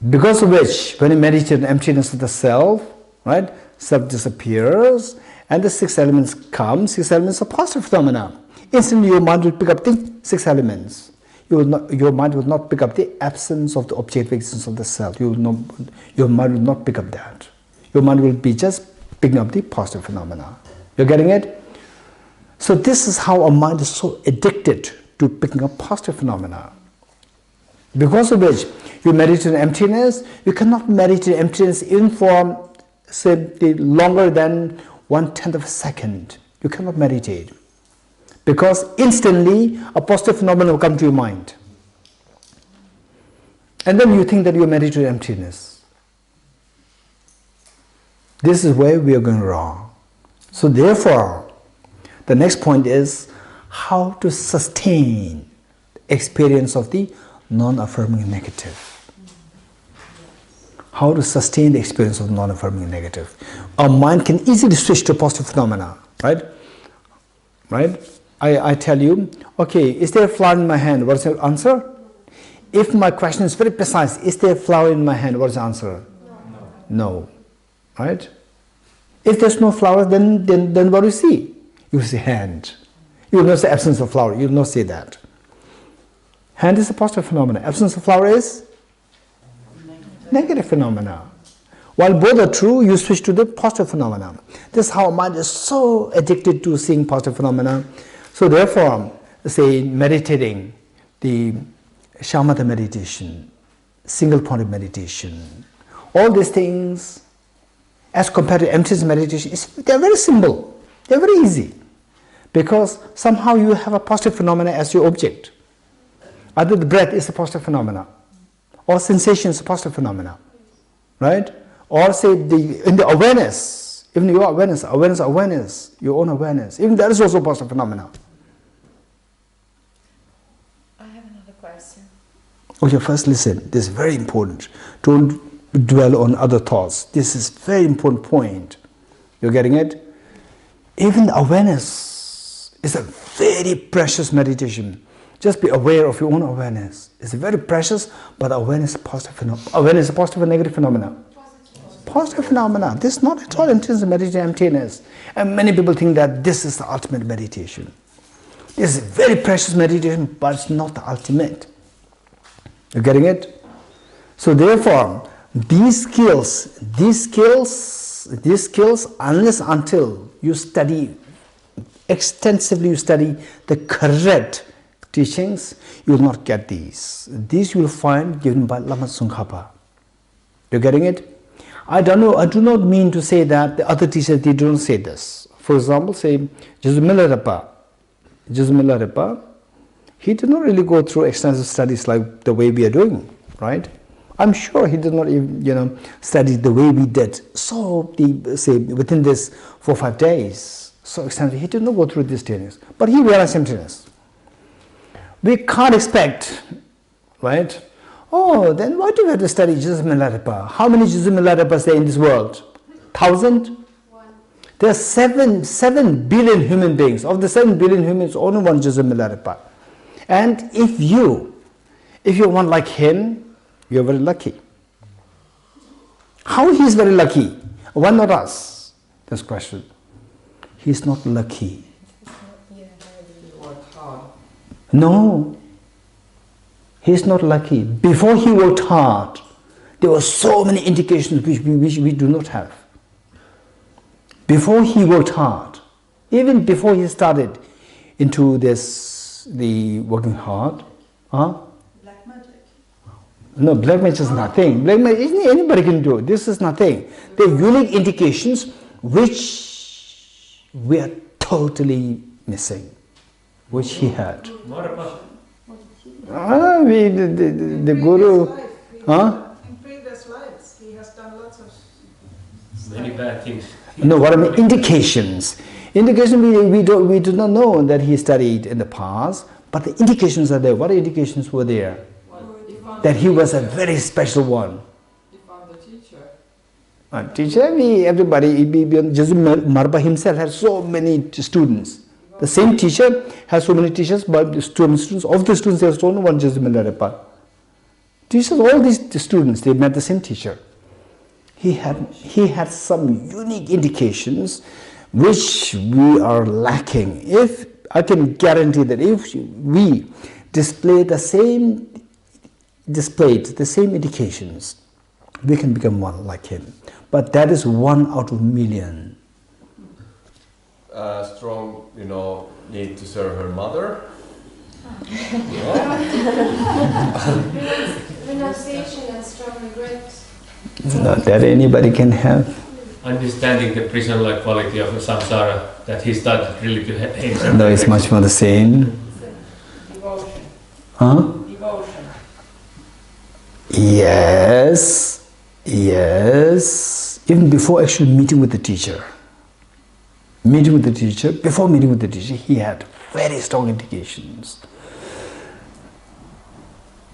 Because of which, when you meditate on emptiness of the self, right, self disappears, and the six elements come. Six elements are positive phenomena. Instantly, your mind will pick up the six elements. Your mind will not pick up the absence of the objective existence of the self. Your mind will not pick up that. Your mind will be just picking up the positive phenomena. You're getting it? So this is how our mind is so addicted to picking up positive phenomena. Because of which, you meditate on emptiness, you cannot meditate on emptiness even for, say, longer than 1/10 of a second. You cannot meditate. Because instantly, a positive phenomenon will come to your mind. And then you think that you meditate on emptiness. This is where we are going wrong. So therefore, the next point is how to sustain experience of the non-affirming negative. How to sustain the experience of non-affirming negative. Our mind can easily switch to positive phenomena, right? Right? I tell you, okay, is there a flower in my hand? What is the answer? If my question is very precise, is there a flower in my hand? What is the answer? No. Right? If there's no flower, then what do you see? You see hand. You will not say absence of flower. You will not say that. Hand is a positive phenomena. Absence of flower is negative phenomena. While both are true, you switch to the positive phenomena. This is how mind is so addicted to seeing positive phenomena. So therefore, say meditating, the shamatha meditation, single pointed meditation, all these things, as compared to emptiness meditation, they're very simple. They're very easy. Because somehow you have a positive phenomena as your object. Either the breath is a positive phenomena, or sensation is a positive phenomena, right? Or say in the awareness, even your awareness, your own awareness, even that is also a positive phenomena. I have another question. Okay, first listen. This is very important. Don't dwell on other thoughts. This is a very important point. You're getting it? Even the awareness is a very precious meditation. Just be aware of your own awareness. It's very precious, but awareness is a positive phenomena. Awareness is a positive or negative phenomena? Positive phenomena. This is not at all intense meditation emptiness. And many people think that this is the ultimate meditation. This is a very precious meditation, but it's not the ultimate. You're getting it? So therefore, These skills, unless until you study extensively, you study the correct teachings, you will not get these. These you will find given by Lama Tsongkhapa. You're getting it? I do not mean to say that the other teachers, they don't say this. For example, say Jesu Milarepa, he did not really go through extensive studies like the way we are doing, right? I'm sure he did not even, study the way we did. So, say within this 4 or 5 days, so extensively, he did not go through these trainings. But he realized emptiness. We can't expect, right? Oh, then why do we have to study Jesus Milarepa? How many Jesus Milarepas are there in this world? 1,000? There are 7 billion human beings. Of the 7 billion humans, only one Jesus Milarepa. And if you're one like him, you're very lucky. How he is very lucky? Why not us? This question. He's not lucky. No. He's not lucky. Before he worked hard, there were so many indications which we do not have. Before he worked hard, even before he started into the working hard, Black magic. no, black magic is nothing. Black magic, anybody can do it. This is nothing. They're unique indications which we are totally missing, which he had. The Guru, In previous lives, he has done lots of many bad things. No, what I mean, indications. Indication we do not know that he studied in the past, but the indications are there. What indications were there? That he was a very special one. He found the teacher. Teacher, everybody, Jesu Marba himself has so many students. The same teacher has so many teachers, but the students, of the students, there was only one Jesu Milarepa. Teachers, all these students, they met the same teacher. He had some unique indications which we are lacking. If I can guarantee that if we displayed the same indications, we can become one like him. But that is 1 out of a million. Strong, need to serve her mother. Renunciation and strong regret. Not that anybody can have. Understanding the prison-like quality of samsara, that he started really to hate. No, it's much more the same. Devotion. Huh? Devotion. Yes. Even before actually meeting with the teacher. Before meeting with the teacher, he had very strong indications.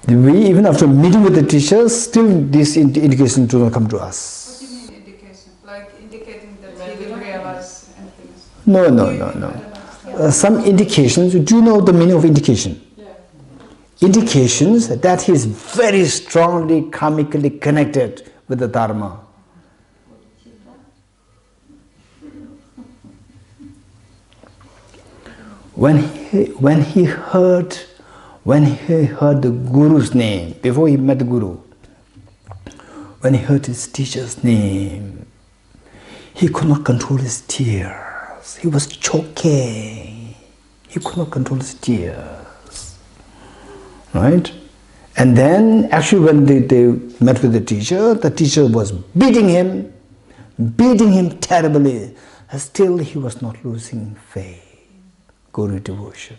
Even after meeting with the teacher, still these indications do not come to us. What do you mean indication? Like indicating that he will realize emptiness? No. Some indications, do you know the meaning of indication? Yeah. Indications that he is very strongly karmically connected with the Dharma. When he heard the Guru's name, before he met the Guru, when he heard his teacher's name, he could not control his tears. He was choking. He could not control his tears. Right? And then, actually, when they met with the teacher was beating him terribly. Still, he was not losing faith. Guru devotion.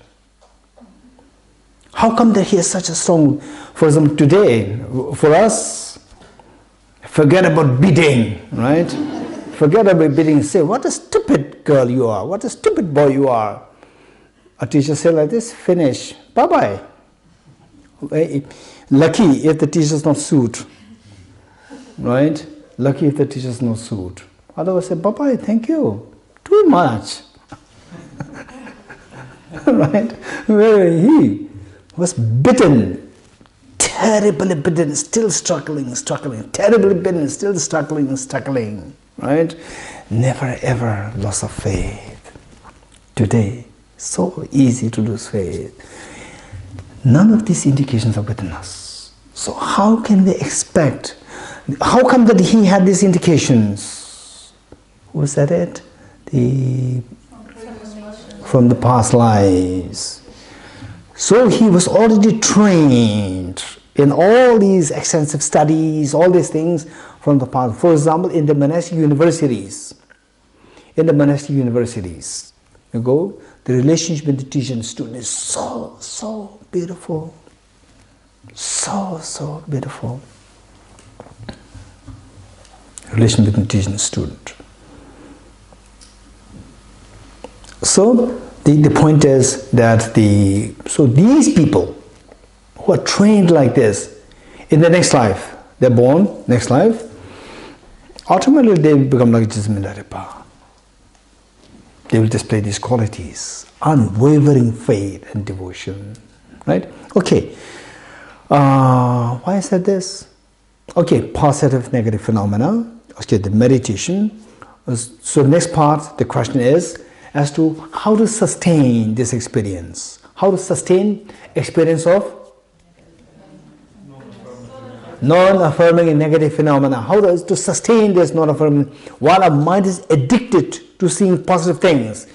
How come that he has such a strong, for example, today, for us, forget about beating, right? Forget about beating, say, what a stupid girl you are, what a stupid boy you are. A teacher say like this, finish, bye-bye. Lucky if the teacher's not sued, right? Lucky if the teacher's not sued. Otherwise say, bye-bye, thank you, too much. Right? Where he was bitten, terribly bitten, still struggling, terribly bitten, still struggling, right? Never ever loss of faith. Today, so easy to lose faith. None of these indications are within us. So how can we expect How come that he had these indications? Was that it? From the past lives. So he was already trained in all these extensive studies, all these things from the past. For example, in the monastic universities, you go, the relationship with the teacher and student is so beautiful. So beautiful. Relation between teacher and student. So the point is that so these people who are trained like this, in the next life, they're born, next life, ultimately they will become like Jismilaripa. They will display these qualities, unwavering faith and devotion. Right? Okay. Why I said this? Okay, positive, negative phenomena. Okay, the meditation. So next part, the question is as to how to sustain this experience. How to sustain experience of non-affirming and negative phenomena. How to sustain this non-affirming while our mind is addicted to seeing positive things.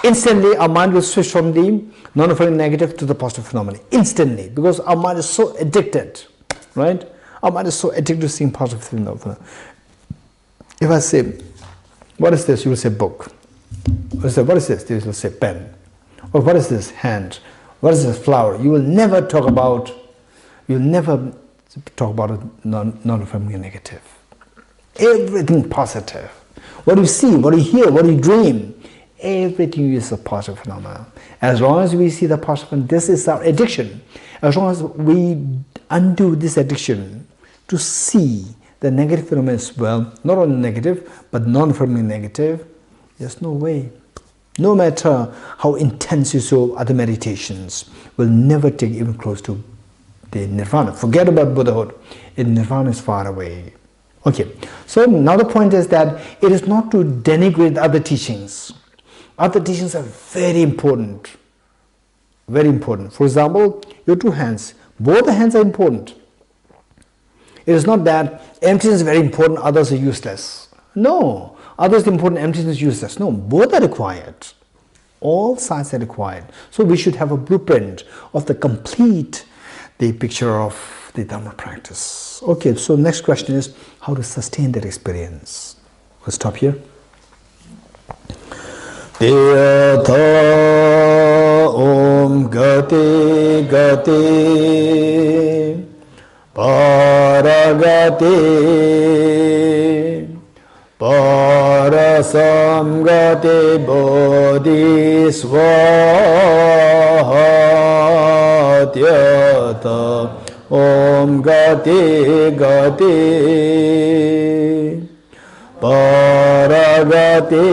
Instantly our mind will switch from the non-affirming negative to the positive phenomena. Instantly, because our mind is so addicted, right? Our mind is so addicted to seeing positive phenomena. If I say, what is this? You will say book. What is this? You will say pen. Or what is this? Hand. What is this? Flower. You will never talk about a non-affirming negative. Everything positive. What you see, what you hear, what you dream, everything is a positive phenomenon. As long as we see the positive phenomenon, this is our addiction. As long as we undo this addiction to see the negative phenomena as well, not only negative, but non-affirming negative, there's no way. No matter how intense you do other meditations, will never take even close to the nirvana. Forget about Buddhahood. Nirvana is far away. Okay, so now the point is that it is not to denigrate other teachings. Other teachings are very important. Very important. For example, your two hands. Both the hands are important. It is not that emptiness is very important, others are useless. No, others are important, emptiness is useless. No, both are required. All sides are required. So we should have a blueprint of the complete picture of the Dharma practice. Okay, so next question is how to sustain that experience. We'll stop here. Tiyatha Om Gati Gati Paragati Parasamgati Bodhisvaha Tiyatha Om Gati Gati Paragati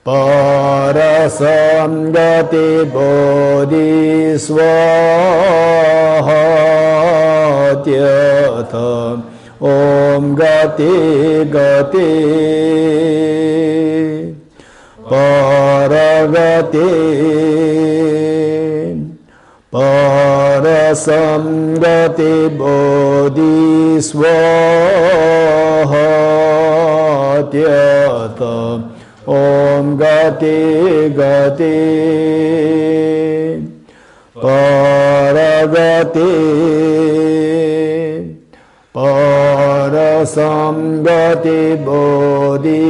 Parasamgati Bodhisvaha Tiyatha Om Gati Gati Paragati Parasamgati Bodhisvaha Tiyatha Om Gati Gati Paragati Parasamgati Bodhisvaha